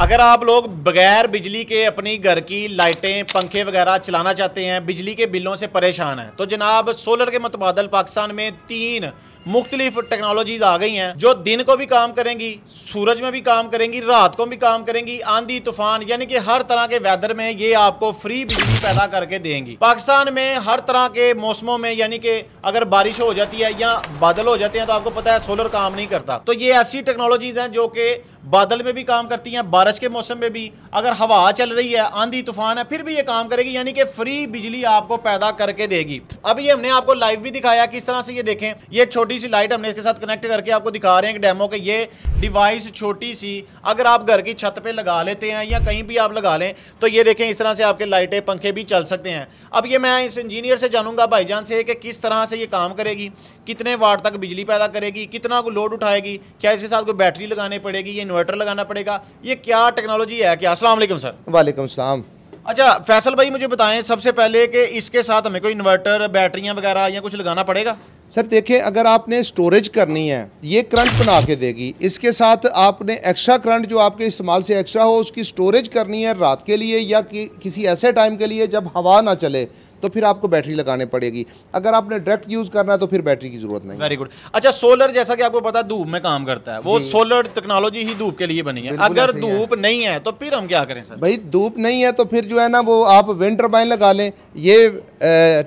अगर आप लोग बगैर बिजली के अपनी घर की लाइटें पंखे वगैरह चलाना चाहते हैं, बिजली के बिलों से परेशान हैं, तो जनाब सोलर के मुतबादल पाकिस्तान में 3 मुख्तलिफ टेक्नोलॉजीज आ गई हैं जो दिन को भी काम करेंगी, सूरज में भी काम करेंगी, रात को भी काम करेंगी, आंधी तूफान यानी कि हर तरह के वेदर में ये आपको फ्री बिजली पैदा करके देंगी। पाकिस्तान में हर तरह के मौसमों में यानी कि अगर बारिश हो जाती है या बादल हो जाते हैं तो आपको पता है सोलर काम नहीं करता। तो ये ऐसी टेक्नोलॉजीज हैं जो कि बादल में भी काम करती हैं, बारिश के मौसम में भी, अगर हवा चल रही है, आंधी तूफान है, फिर भी ये काम करेगी, यानी कि फ्री बिजली आपको पैदा करके देगी। अब ये हमने आपको लाइव भी दिखाया किस तरह से। ये देखें, ये छोटी सी लाइट हमने इसके साथ कनेक्ट करके आपको दिखा रहे हैं डेमो के। ये डिवाइस छोटी सी अगर आप घर की छत पे लगा लेते हैं या कहीं भी आप लगा लें तो ये देखें इस तरह से आपके लाइटें पंखे भी चल सकते हैं। अब ये मैं इस इंजीनियर से जानूंगा भाईजान से कि किस तरह से ये काम करेगी, कितने वाट तक बिजली पैदा करेगी, कितना को लोड उठाएगी, क्या इसके साथ कोई बैटरी लगानी पड़ेगी, ये इन्वर्टर लगाना पड़ेगा, ये क्या टेक्नोलॉजी है क्या। अस्सलाम वालेकुम सर। वालेकुम सलाम। अच्छा फैसल भाई मुझे बताएं सबसे पहले कि इसके साथ हमें कोई इन्वर्टर बैटरियां वगैरह या कुछ लगाना पड़ेगा। सर देखिए, अगर आपने स्टोरेज करनी है ये करंट बना के देगी। इसके साथ आपने एक्स्ट्रा करंट जो आपके इस्तेमाल से एक्स्ट्रा हो उसकी स्टोरेज करनी है रात के लिए या किसी ऐसे टाइम के लिए जब हवा ना चले तो फिर आपको बैटरी लगाने पड़ेगी। अगर आपने डायरेक्ट यूज़ करना है तो फिर बैटरी की ज़रूरत नहीं। Very good. अच्छा सोलर जैसा कि आपको पता है धूप में काम करता है, वो सोलर टेक्नोलॉजी ही धूप के लिए बनी है। अगर धूप नहीं है तो फिर हम क्या करें सर। भाई धूप नहीं है तो फिर जो है ना वो आप विंड टर्बाइन लगा लें। ये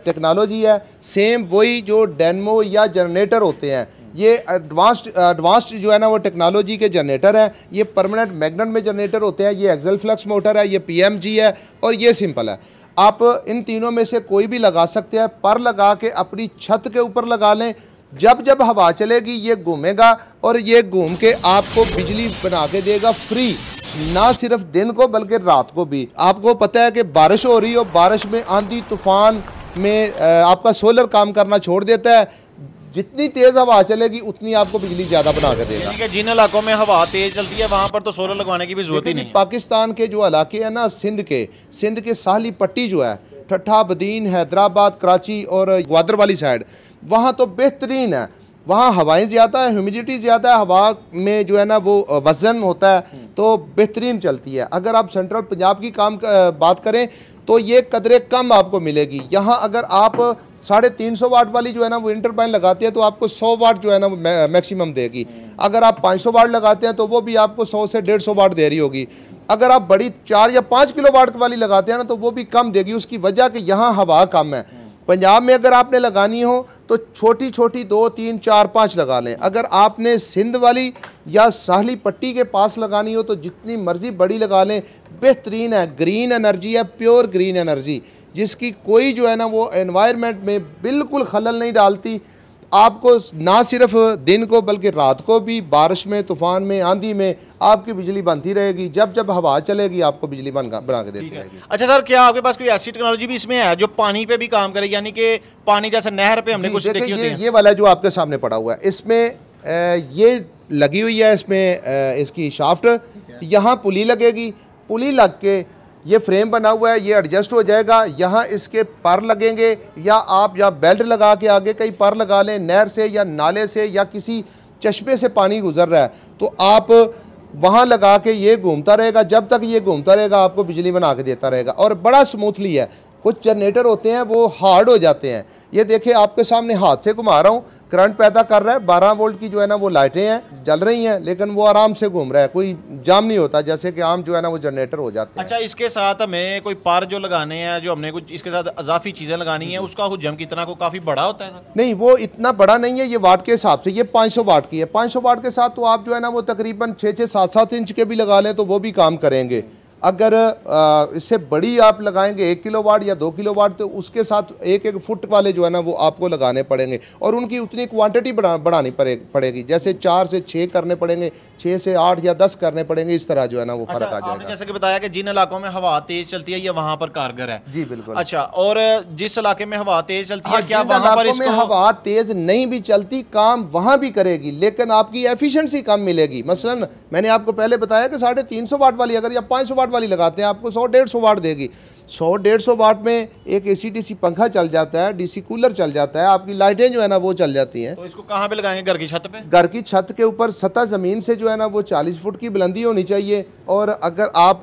टेक्नोलॉजी है सेम वही जो डेनमो या जनरेटर होते हैं। ये एडवांस्ड जो है ना वो टेक्नोलॉजी के जनरेटर हैं। ये परमानेंट मैग्नेट में जनरेटर होते हैं। ये एक्सल फ्लक्स मोटर है, ये पीएमजी है और ये सिंपल है। आप इन तीनों में से कोई भी लगा सकते हैं। पर लगा के अपनी छत के ऊपर लगा लें। जब जब हवा चलेगी ये घूमेगा और ये घूम के आपको बिजली बना के देगा फ्री, ना सिर्फ दिन को बल्कि रात को भी। आपको पता है कि बारिश हो रही हो, बारिश में आंधी तूफान में आपका सोलर काम करना छोड़ देता है। जितनी तेज हवा चलेगी उतनी आपको बिजली ज्यादा बना कर देगा। जिन इलाकों में हवा तेज चलती है वहां पर तो सोलर लगवाने की भी जरूरत ही नहीं। पाकिस्तान के जो इलाके हैं ना सिंध के साहली पट्टी जो है, ठट्ठा, बदीन, हैदराबाद, कराची और ग्वादर वाली साइड, वहाँ तो बेहतरीन है। वहाँ हवाएं ज़्यादा है, ह्यूमिडिटी ज़्यादा है, हवा में जो है ना वो वज़न होता है तो बेहतरीन चलती है। अगर आप सेंट्रल पंजाब की बात करें तो ये कदरे कम आपको मिलेगी। यहाँ अगर आप 350 वाट वाली जो है ना वो विंड टर्बाइन लगाते हैं तो आपको 100 वाट जो है ना वो मैक्सिमम देगी। अगर आप 500 वाट लगाते हैं तो वो भी आपको 100 से 150 वाट दे रही होगी। अगर आप बड़ी 4 या 5 किलो वाट वाली लगाते हैं ना तो वो भी कम देगी। उसकी वजह कि यहाँ हवा कम है। पंजाब में अगर आपने लगानी हो तो छोटी छोटी 2, 3, 4, 5 लगा लें। अगर आपने सिंध वाली या साहली पट्टी के पास लगानी हो तो जितनी मर्जी बड़ी लगा लें, बेहतरीन है। ग्रीन एनर्जी है, प्योर ग्रीन एनर्जी, जिसकी कोई जो है ना वो एनवायरनमेंट में बिल्कुल खलल नहीं डालती। आपको ना सिर्फ दिन को बल्कि रात को भी, बारिश में, तूफान में, आंधी में आपकी बिजली बनती रहेगी। जब जब हवा चलेगी आपको बिजली बना के देती रहेगी। अच्छा सर, क्या आपके पास कोई ऐसी टेक्नोलॉजी भी इसमें है जो पानी पे भी काम करे, यानी कि पानी जैसे नहर पे हमने कुछ देखी होती है। ये वाला जो आपके सामने पड़ा हुआ है इसमें ये लगी हुई है, इसमें इसकी शाफ्ट, यहाँ पुली लगेगी। पुली लग के ये फ्रेम बना हुआ है, ये एडजस्ट हो जाएगा। यहाँ इसके पर लगेंगे या आप या बेल्ट लगा के आगे कई पर लगा लें। नहर से या नाले से या किसी चश्मे से पानी गुजर रहा है तो आप वहाँ लगा के ये घूमता रहेगा। जब तक ये घूमता रहेगा आपको बिजली बना के देता रहेगा और बड़ा स्मूथली है। कुछ जनरेटर होते हैं वो हार्ड हो जाते हैं। ये देखिए आपके सामने हाथ से घुमा रहा हूँ, करंट पैदा कर रहा है। 12 वोल्ट की जो है ना वो लाइटें हैं, जल रही हैं, लेकिन वो आराम से घूम रहा है, कोई जाम नहीं होता जैसे कि आम जो है ना वो जनरेटर हो जाते हैं। अच्छा इसके साथ हमें कोई पार जो लगाने हैं, जो हमने कुछ इसके साथ इजाफी चीज़ें लगानी है, उसका हुज्जम कितना को काफ़ी बड़ा होता है? नहीं, वो इतना बड़ा नहीं है। ये वाट के हिसाब से ये 500 वाट की है। 500 वाट के साथ तो आप जो है ना वो तकरीबन 6-6, 7-7 इंच के भी लगा लें तो वो भी काम करेंगे। अगर इससे बड़ी आप लगाएंगे 1 किलो वाट या 2 किलो वाट तो उसके साथ 1-1 फुट वाले जो है ना वो आपको लगाने पड़ेंगे और उनकी उतनी क्वांटिटी बढ़ानी पड़ेगी। जैसे 4 से 6 करने पड़ेंगे, 6 से 8 या 10 करने पड़ेंगे। इस तरह जो है ना वो फर्क आ जाएगा। आपने जैसे कि बताया कि जिन इलाकों में हवा तेज चलती है ये वहाँ पर कारगर है। जी बिल्कुल। अच्छा, और जिस इलाके में हवा तेज चलती है क्या वहाँ पर इसको हवा तेज नहीं भी चलती काम वहाँ भी करेगी, लेकिन आपकी एफिशिएंसी कम मिलेगी। मसलन मैंने आपको पहले बताया कि 350 वाट वाली अगर या 500 वाट वाली लगाते हैं आपको 100-150 वाट देगी। 100-150 वाट में एक AC/DC पंखा चल जाता है, DC कूलर चल जाता है, आपकी लाइटें जो है ना वो चल जाती हैं। तो इसको कहाँ पे लगाएंगे? घर की छत पे? घर की छत के ऊपर सतह ज़मीन से जो है ना वो 40 फुट की बुलंदी होनी चाहिए। और अगर आप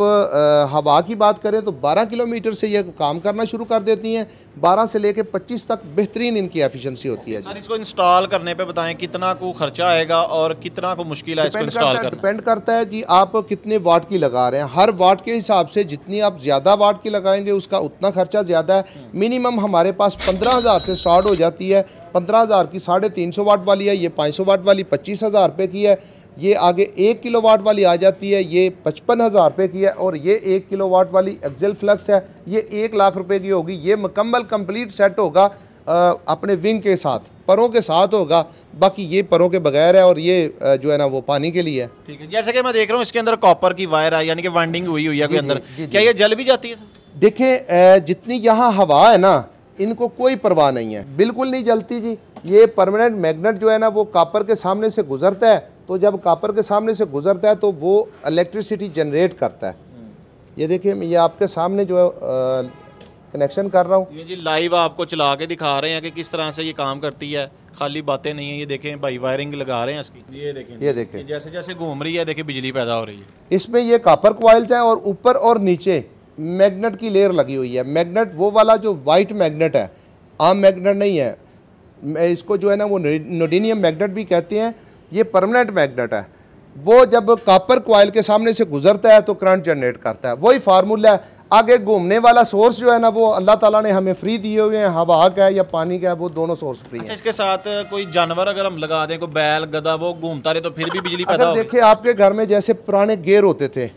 हवा की बात करें तो 12 किलोमीटर से ये काम करना शुरू कर देती हैं। 12 से लेकर 25 तक बेहतरीन इनकी एफिशिएंसी होती है। सर इसको इंस्टॉल करने पे बताएं कितना को खर्चा आएगा और कितना को मुश्किल है इसको इंस्टॉल करना? डिपेंड करता है कि आप कितने वाट की लगा रहे हैं। हर वाट के हिसाब से जितनी आप ज़्यादा वाट की लगाएंगे उसका उतना खर्चा ज़्यादा है। मिनिमम हमारे पास 15,000 से स्टार्ट हो जाती है। 15,000 की 350 वाट वाली है, ये 500 वाट वाली 25,000 रुपये की है। ये आगे 1 किलोवाट वाली आ जाती है, ये 55,000 रुपये की है। और ये 1 किलोवाट वाली एक्सेल फ्लक्स है, ये 1 लाख रुपए की होगी। ये मुकम्मल कंप्लीट सेट होगा अपने विंग के साथ, परों के साथ होगा। बाकी ये परों के बगैर है और ये जो है ना वो पानी के लिए है। ठीक है, जैसे कि मैं देख रहा हूँ इसके अंदर कॉपर की वायर है, यानी कि वाइंडिंग हुई है कोई अंदर। क्या ये जल भी जाती है सर? देखें जितनी यहाँ हवा है ना इनको कोई परवाह नहीं है, बिल्कुल नहीं जलती जी। ये परमानेंट मैग्नेट जो है ना वो कॉपर के सामने से गुजरता है, तो जब कॉपर के सामने से गुजरता है तो वो इलेक्ट्रिसिटी जनरेट करता है। ये देखिए ये आपके सामने जो है कनेक्शन कर रहा हूँ। ये जी लाइव आपको चला के दिखा रहे हैं कि किस तरह से ये काम करती है, खाली बातें नहीं है। ये देखें भाई वायरिंग लगा रहे हैं इसकी, ये देखें जैसे जैसे घूम रही है देखिए बिजली पैदा हो रही है। इसमें ये कॉपर कॉइल्स हैं और ऊपर और नीचे मैग्नेट की लेयर लगी हुई है। मैग्नेट वो वाला जो वाइट मैग्नेट है, आम मैग्नेट नहीं है, इसको जो है ना वो नोडिनियम मैग्नेट भी कहते हैं। ये परमानेंट मैग्नेट है। वो जब कॉपर कॉइल के सामने से गुजरता है तो करंट जनरेट करता है। वही फार्मूला है। आगे घूमने वाला सोर्स जो है ना वो अल्लाह ताला ने हमें फ्री दिए हुए हैं, हवा का है या पानी का है, वो दोनों सोर्स फ्री अच्छा, हैं। इसके साथ कोई जानवर अगर हम लगा दें, कोई बैल गधा, वो घूमता रहे तो फिर भी बिजली पैदा अगर होगी? देखिए आपके घर में जैसे पुराने गेर होते थे,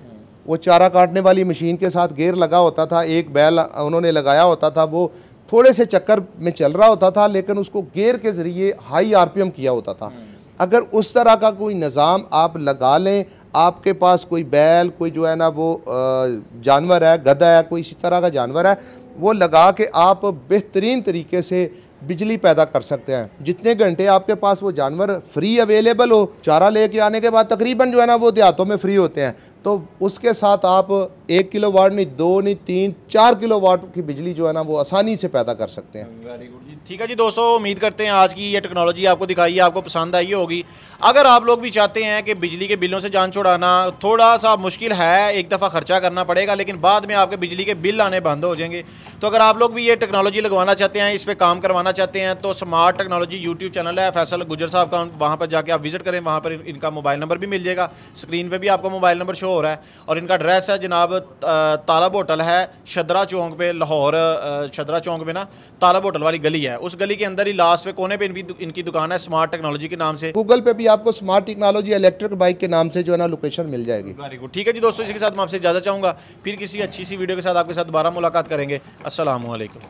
वो चारा काटने वाली मशीन के साथ गेर लगा होता था, एक बैल उन्होंने लगाया होता था, वो थोड़े से चक्कर में चल रहा होता था लेकिन उसको गेयर के ज़रिए हाई RPM किया होता था। अगर उस तरह का कोई निज़ाम आप लगा लें, आपके पास कोई बैल, कोई जो है ना वो जानवर है, गधा है, कोई इसी तरह का जानवर है, वो लगा के आप बेहतरीन तरीके से बिजली पैदा कर सकते हैं। जितने घंटे आपके पास वो जानवर फ्री अवेलेबल हो, चारा लेके आने के बाद तकरीबन जो है ना वो देहातों में फ्री होते हैं, तो उसके साथ आप 1 किलोवाट नहीं, 2 नहीं, 3, 4 किलोवाट की बिजली जो है ना वो आसानी से पैदा कर सकते हैं। वेरी गुड जी। ठीक है जी दोस्तों, उम्मीद करते हैं आज की ये टेक्नोलॉजी आपको दिखाई है, आपको पसंद आई होगी। अगर आप लोग भी चाहते हैं कि बिजली के बिलों से जान छुड़ाना थोड़ा सा मुश्किल है, एक दफ़ा खर्चा करना पड़ेगा लेकिन बाद में आपके बिजली के बिल आने बंद हो जाएंगे। तो अगर आप लोग भी ये टेक्नोलॉजी लगवाना चाहते हैं, इस पर काम करवाना चाहते हैं, तो स्मार्ट टेक्नोलॉजी यूट्यूब चैनल है फैसल गुजर साहब का, वहाँ पर जाके आप विजिट करें। वहाँ पर इनका मोबाइल नंबर भी मिल जाएगा, स्क्रीन पर भी आपको मोबाइल नंबर शो हो रहा है। और इनका एड्रेस है जनाब तालब होटल है शदरा चौक पे, लाहौर शदरा चौक पे ना तालब होटल वाली गली है, उस गली के अंदर ही लास्ट पे कोने पे इनकी दुकान है स्मार्ट टेक्नोलॉजी के नाम से। गूगल पे भी आपको स्मार्ट टेक्नोलॉजी इलेक्ट्रिक बाइक के नाम से जो है ना लोकेशन मिल जाएगी। Very good. ठीक है जी दोस्तों, इसी के साथ मैं आपसे इजाज़त चाहूँगा, फिर किसी अच्छी सी वीडियो के साथ आपके साथ दोबारा मुलाकात करेंगे। अस्सलाम वालेकुम।